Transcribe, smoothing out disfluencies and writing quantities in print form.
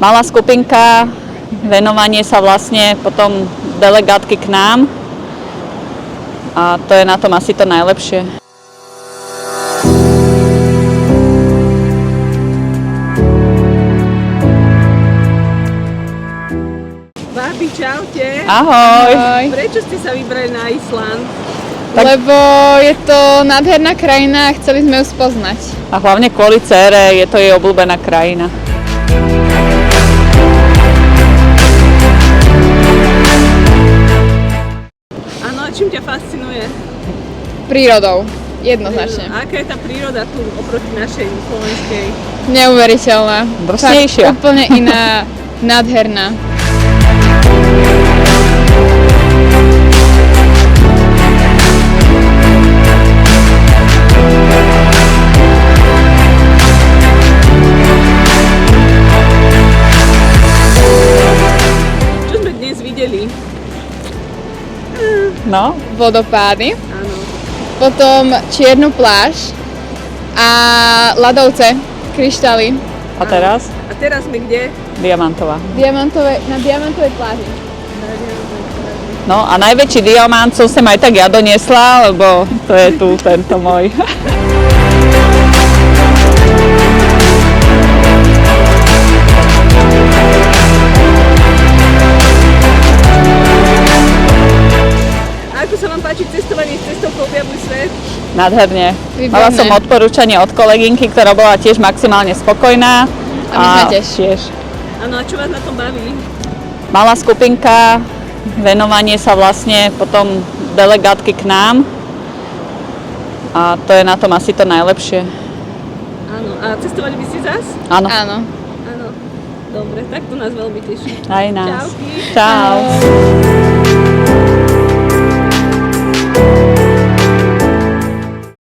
Malá skupinka, venovanie sa vlastne potom delegátky k nám a to je na tom asi to najlepšie. Bábi, čaute. Ahoj. Ahoj. Prečo ste sa vybrali na Island? Lebo je to nádherná krajina a chceli sme ju spoznať. A hlavne kvôli dcére, je to jej obľúbená krajina. Áno, a čím ťa fascinuje? Prírodou, jednoznačne. Aká je tá príroda tu oproti našej slovenskej? Neuveriteľná. Drsnejšia. Fakt úplne iná, nádherná. Čo sme dnes videli? No, Vodopády, Áno. potom čiernu pláž a ľadovce, kryštály. a teraz? A teraz sme kde? Diamantová. Na diamantovej pláži. No a najväčší diamant som sem aj tak ja doniesla, lebo to je tu tento môj. A ako sa vám páči cestovanie s cestovkou Objavuj svet? Nádherne. Výborné. Mala som odporúčanie od kolegynky, ktorá bola tiež maximálne spokojná. A my sme tiež. Áno, a čo vás na tom baví? Malá skupinka, venovanie sa vlastne potom delegátky k nám a to je na tom asi to najlepšie. Áno, a cestovali by ste zas? Áno, Áno. Áno. Dobre, tak to nás veľmi teší. aj nás. Čauky. Čau. Ahoj.